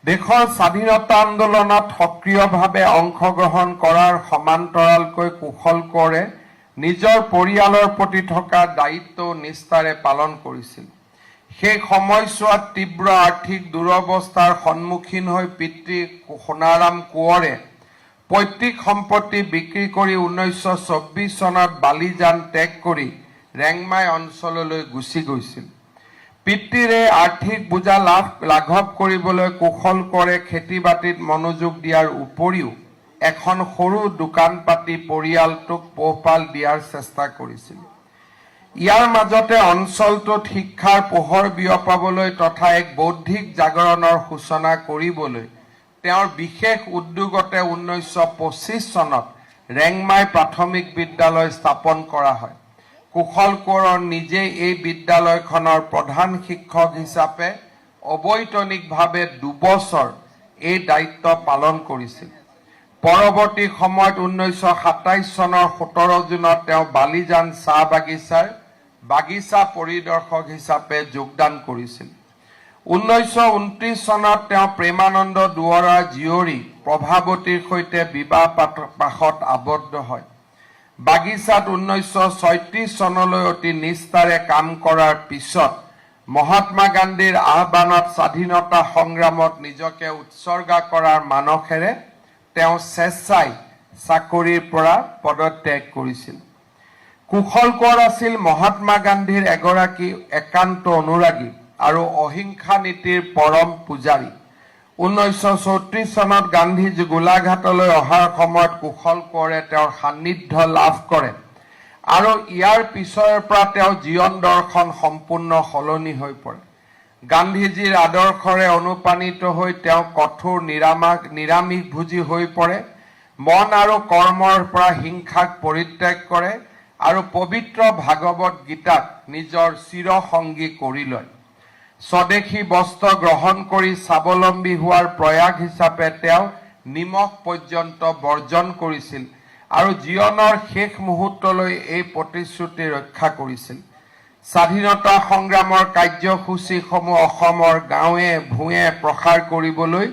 দেশৰ স্বাধীনতা আন্দোলনত সক্ৰিয়ভাৱে অংশগ্ৰহণ কৰাৰ সমান্তৰালকৈ কুশল কোঁৱৰে নিজৰ পৰিয়ালৰ প্ৰতি থকা দায়িত্ব নিষ্ঠাৰে পালন কৰিছিল। সেই সময়ছোৱাত তীব্ৰ আৰ্থিক দুৰৱস্থাৰ সন্মুখীন হৈ পিতৃ সোণাৰাম কোঁৱৰে পৈতৃক সম্পত্তি বিক্ৰী কৰি 1924 চনত বালিজান ত্যাগ কৰি ৰেংমাই অঞ্চললৈ গুচি গৈছিল। পিতৃৰ এই আৰ্থিক বোজা লাঘৱ কৰিবলৈ কুশল কোঁৱৰে খেতি বাতিত মনোযোগ দিয়াৰ উপৰিও এখন সৰু দোকান পাতি পৰিয়ালটোক পোহপাল দিয়াৰ চেষ্টা কৰিছিল। ইয়াৰ মাজতে অঞ্চলটোত শিক্ষাৰ পোহৰ বিয়পাবলৈ তথা এক বৌদ্ধিক জাগৰণৰ সূচনা কৰিবলৈ তেওঁৰ বিশেষ উদ্যোগতে 1925 চনত ৰেংমাই প্ৰাথমিক বিদ্যালয় স্থাপন কৰা হয়। কুশল কোঁৱৰ নিজেই এই বিদ্যালয়খনৰ প্ৰধান শিক্ষক হিচাপে অবৈতনিকভাৱে 2 বছৰ এই দায়িত্ব পালন কৰিছিল। পৰৱৰ্তী সময়ত 1927 চনৰ 17 জুনত তেওঁ বালিজান চাহ বাগিচাৰ বাগিচা পৰিদৰ্শক হিচাপে যোগদান কৰিছিল। 1929 চনত তেওঁ প্ৰেমানন্দ দুৱৰাৰ জীয়ৰী প্ৰভাৱতীৰ সৈতে বিবাহ পাশত আবদ্ধ হয়। বাগিচাত 1936 চনলৈ অতি নিষ্ঠাৰে কাম কৰাৰ পিছত মহাত্মা গান্ধীৰ আহ্বানত স্বাধীনতা সংগ্ৰামত নিজকে উৎসৰ্গা কৰাৰ মানসেৰে তেওঁ স্বেচ্ছাই চাকৰিৰ পৰা পদত্যাগ কৰিছিল। কুশল কোঁৱৰ আছিল মহাত্মা গান্ধীৰ এগৰাকী একান্ত অনুৰাগী আৰু অহিংসা নীতিৰ পৰম পূজাৰী। 1934 চনত গান্ধীজী গোলাঘাটলৈ অহাৰ সময়ত কুশল কোঁৱৰে তেওঁৰ সান্নিধ্য লাভ কৰে আৰু ইয়াৰ পিছৰে পৰা তেওঁৰ জীৱন দৰ্শন সম্পূৰ্ণ সলনি হৈ পৰে। গান্ধীজীৰ আদৰ্শৰে অনুপ্ৰাণিত হৈ তেওঁ কঠোৰ নিৰামিষভোজী হৈ পৰে, মন আৰু কৰ্মৰ পৰা হিংসাক পৰিত্যাগ কৰে আৰু পবিত্ৰ ভাগৱত গীতাক নিজৰ চিৰসংগী কৰি লয়। স্বদেশী বস্ত্ৰ গ্ৰহণ কৰি স্বাৱলম্বী হোৱাৰ প্ৰয়াস হিচাপে তেওঁ নিমখ পৰ্যন্ত বৰ্জন কৰিছিল আৰু জীৱনৰ শেষ মুহূৰ্তলৈ এই প্ৰতিশ্ৰুতি ৰক্ষা কৰিছিল। স্বাধীনতা সংগ্ৰামৰ কাৰ্যসূচীসমূহ অসমৰ গাঁৱে ভূঞে প্ৰসাৰ কৰিবলৈ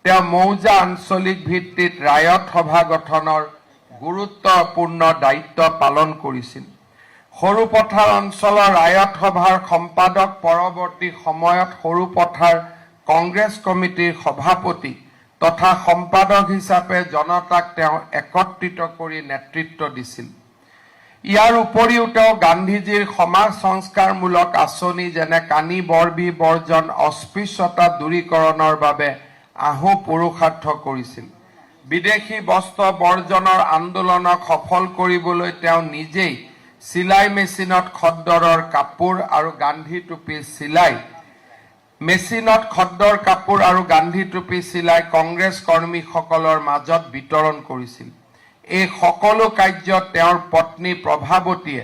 তেওঁ মৌজা আঞ্চলিক ভিত্তিত ৰায়ত সভা গঠনৰ গুৰুত্বপূৰ্ণ দায়িত্ব পালন কৰিছিল। সৰুপথাৰ অঞ্চলৰ ৰায়ত সভাৰ সম্পাদক, পৰৱৰ্তী সময়ত সৰুপথাৰ কংগ্ৰেছ কমিটিৰ সভাপতি তথা সম্পাদক হিচাপে জনতাক তেওঁ একত্ৰিত কৰি নেতৃত্ব দিছিল। ইয়াৰ উপৰিও তেওঁ গান্ধীজীৰ সমাজ সংস্কাৰমূলক আঁচনি যেনে কানি বৰবি বৰ্জন, অস্পৃশ্যতা দূৰীকৰণৰ বাবে আহু পুৰুষাৰ্থ কৰিছিল। বিদেশী বস্ত্ৰ বৰ্জনৰ আন্দোলনক সফল কৰিবলৈ তেওঁ নিজেই চিলাই মেচিনত খদ্দৰৰ কাপোৰ আৰু গান্ধী টুপি চিলাই কংগ্ৰেছ কৰ্মীসকলৰ মাজত বিতৰণ কৰিছিল। এই সকলো কাৰ্যত তেওঁৰ পত্নী প্ৰভাৱতীয়ে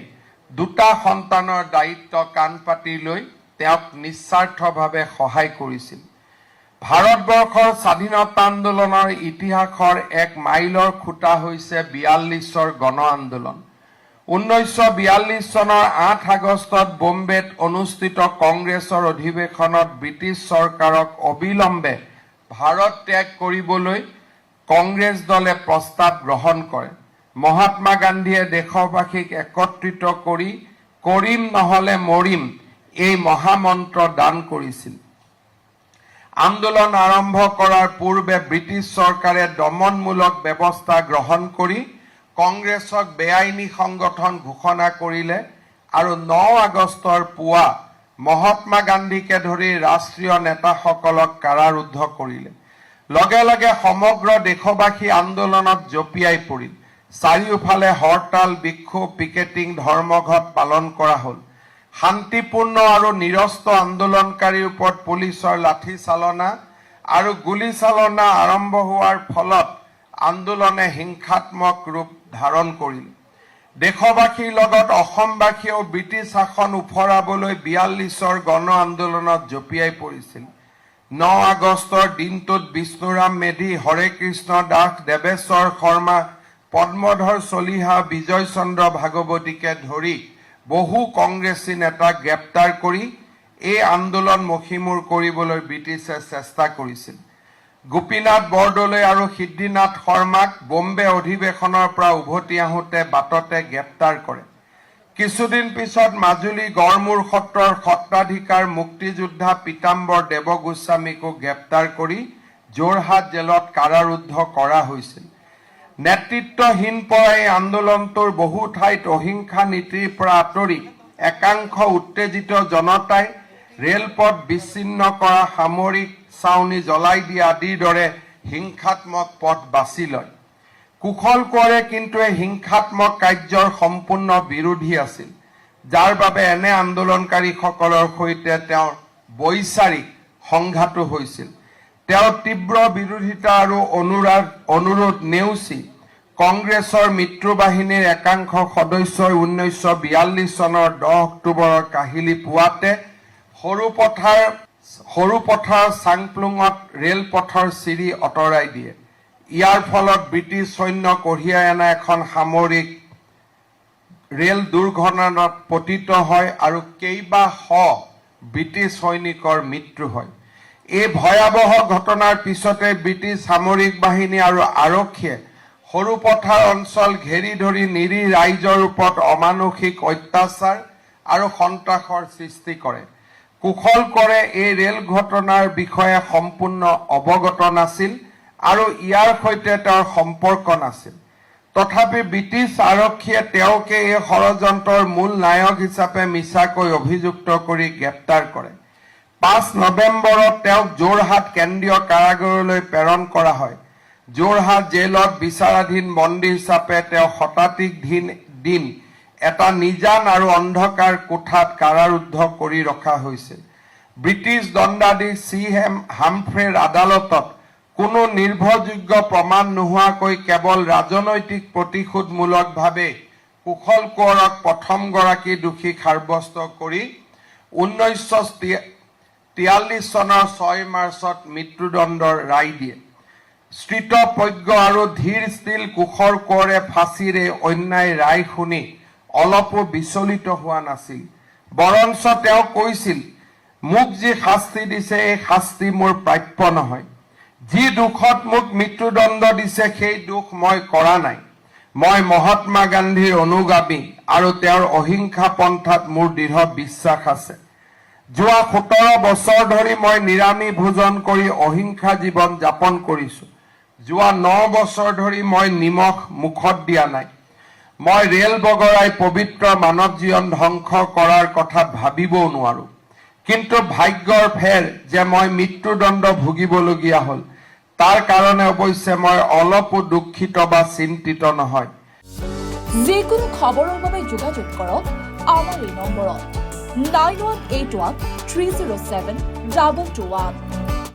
2টা সন্তানৰ দায়িত্ব কাণ পাতি লৈ তেওঁক নিস্বাৰ্থভাৱে সহায় কৰিছিল। ভাৰতবৰ্ষৰ স্বাধীনতা আন্দোলনৰ ইতিহাসৰ এক মাইলৰ খুঁটা হৈছে 42ৰ গণ আন্দোলন। 1942 চনৰ 8 আগষ্টত বোম্বেত অনুষ্ঠিত কংগ্ৰেছৰ অধিৱেশনত ব্ৰিটিছ চৰকাৰক অবিলম্বে ভাৰত ত্যাগ কৰিবলৈ কংগ্ৰেছ দলে প্ৰস্তাৱ গ্ৰহণ কৰে। মহাত্মা গান্ধীয়ে দেশবাসীক একত্ৰিত কৰি কৰিম নহলে মৰিম এই মহামন্ত্ৰ দান কৰিছিল। আন্দোলন আৰম্ভ কৰাৰ পূৰ্বে ব্ৰিটিছ চৰকাৰে দমনমূলক ব্যৱস্থা গ্ৰহণ কৰি কংগ্ৰেছক বেআইনী সংগঠন ঘোষণা কৰিলে আৰু 9 আগষ্টৰ পুৱা মহাত্মা গান্ধীকে ধৰি ৰাষ্ট্ৰীয় নেতাসকলক কাৰাৰুদ্ধ কৰিলে। লগে লগে সমগ্ৰ দেশবাসী আন্দোলনত জঁপিয়াই পৰিল। চাৰিওফালে হৰতাল, বিক্ষোভ, পিকেটিং, ধৰ্মঘট পালন কৰা হ'ল। শান্তিপূৰ্ণ আৰু নিৰস্ত আন্দোলনকাৰীৰ ওপৰত পুলিচৰ লাঠিচালনা আৰু গুলীচালনা আৰম্ভ হোৱাৰ ফলত আন্দোলনে হিংসাত্মক ৰূপ ধাৰণ কৰিল। দেশবাসীৰ লগত অসমবাসীয়েও ব্ৰিটিছ শাসন উফৰাবলৈ 42ৰ গণ আন্দোলনত জঁপিয়াই পৰিছিল। 9 আগষ্টৰ দিনটোত বিষ্ণুৰাম মেধি, হৰে কৃষ্ণ দাস, দেৱেশ্বৰ শৰ্মা, পদ্মধৰ চলিহা, বিজয় চন্দ্ৰ ভাগৱতীকে ধৰি বহু কংগ্ৰেছী নেতাক গ্ৰেপ্তাৰ কৰি এই আন্দোলন মষিমূৰ কৰিবলৈ ব্ৰিটিছে চেষ্টা কৰিছিল। গোপীনাথ বৰদলৈ আৰু সিদ্ধিনাথ শৰ্মাক বম্বে অধিৱেশনৰ পৰা উভতি আহোঁতে বাটতে গ্ৰেপ্তাৰ কৰে। কিছুদিন পিছত মাজুলী গড়মূৰ সত্ৰৰ সত্ৰাধিকাৰ মুক্তিযোদ্ধা পীতাম্বৰ দেৱগোস্বামীকো গ্ৰেপ্তাৰ কৰি যোৰহাট জেলত কাৰাৰুদ্ধ কৰা হৈছিল। নেতৃত্বহীন পৰা এই আন্দোলনটোৰ বহু ঠাইত অহিংসা নীতিৰ পৰা আঁতৰি একাংশ উত্তেজিত জনতাই ৰেলপথ বিচ্ছিন্ন কৰা, সামৰিক ছাউনি জ্বলাই দিয়া আদিৰ দৰে হিংসাত্মক পথ বাছি লয়। কুশল কোঁৱৰে কিন্তু এই হিংসাত্মক কাৰ্যৰ সম্পূৰ্ণ বিৰোধী আছিল, যাৰ বাবে এনে আন্দোলনকাৰীসকলৰ সৈতে তেওঁৰ বৈচাৰিক সংঘাতো হৈছিল। তেওঁ তীব্ৰ বিৰোধিতা আৰু অনুৰোধ নেওচি কংগ্ৰেছৰ মিত্ৰবাহিনীৰ একাংশ সদস্যই 1942 চনৰ 10 অক্টোবৰৰ কাহিলী পুৱাতে সৰুপথাৰ চাংপ্লুঙত ৰেলপথৰ চিৰি আঁতৰাই দিয়ে। ইয়াৰ ফলত ব্ৰিটিছ সৈন্য কঢ়িয়াই অনা এখন সামৰিক ৰেল দুৰ্ঘটনাত পতিত হয় আৰু কেইবাশ ব্ৰিটিছ সৈনিকৰ মৃত্যু হয়। এই ভয়াৱহ ঘটনাৰ পিছতে ব্ৰিটিছ সামৰিক বাহিনী আৰু আৰক্ষীয়ে সৰুপথাৰ অঞ্চল ঘেৰি ধৰি নিৰীহ ৰাইজৰ ওপৰত অমানসিক অত্যাচাৰ আৰু সন্ত্ৰাসৰ সৃষ্টি কৰে। কুশল কোঁৱৰে এই ৰেল ঘটনাৰ বিষয়ে সম্পূৰ্ণ অৱগত নাছিল আৰু ইয়াৰ সৈতে তেওঁৰ সম্পৰ্ক নাছিল। তথাপি ব্ৰিটিছ আৰক্ষীয়ে তেওঁকে এই ষড়যন্ত্ৰৰ মূল নায়ক হিচাপে মিছাকৈ অভিযুক্ত কৰি গ্ৰেপ্তাৰ কৰে। 5 নৱেম্বৰত তেওঁক যোৰহাট কেন্দ্ৰীয় কাৰাগাৰলৈ প্ৰেৰণ কৰা হয়। যোৰহাট জেলত বিচাৰাধীন বন্দী হিচাপে তেওঁ শতাধিক দিন এটা নিজান আৰু অন্ধকাৰ কোঠাত কাৰাৰুদ্ধ কৰি ৰখা হৈছিল। ব্ৰিটিছ দণ্ডাধীশ C.M. হামফ্ৰেৰ আদালতত কোনো নিৰ্ভৰযোগ্য প্ৰমাণ নোহোৱাকৈ কেৱল ৰাজনৈতিক প্ৰতিশোধমূলকভাৱে কুশল কোঁৱৰক প্ৰথমগৰাকী দোষী সাব্যস্ত কৰি 1943 চনৰ 6 মাৰ্চত মৃত্যুদণ্ডৰ ৰায় দিয়ে। স্থিতপ্ৰজ্ঞ আৰু ধীৰ স্থিৰ কুশল কোঁৱৰে ফাঁচীৰ এই অন্যায় ৰায় শুনি অলপো বিচলিত হোৱা নাছিল। বৰঞ্চ তেওঁ কৈছিল, মোক যি শাস্তি দিছে এই শাস্তি মোৰ প্ৰাপ্য নহয়। যি দোষত মোক মৃত্যুদণ্ড দিছে সেই দোষ মই কৰা নাই। মই মহাত্মা গান্ধীৰ অনুগামী আৰু তেওঁৰ অহিংসা পন্থাত মোৰ দৃঢ় বিশ্বাস আছে। যোৱা 17 বছৰ ধৰি মই নিৰামিষ ভোজন কৰি অহিংসা জীৱন যাপন কৰিছো। যোৱা 9 বছৰ ধৰি মই নিমখ মুখত দিয়া নাই। মই ৰেল বগৰাই পবিত্ৰ মানৱ জীৱন ধ্বংস কৰাৰ কথা ভাবিবও নোৱাৰো। কিন্তু ভাগ্যৰ ফেৰ যে মই মৃত্যুদণ্ড ভুগিবলগীয়া হ'ল, তাৰ কাৰণে অৱশ্যে মই অলপো দুখিত বা চিন্তিত নহয়। যিকোনো খবৰৰ বাবে যোগাযোগ কৰক আমাৰ এই নম্বৰত 9181 307 2221।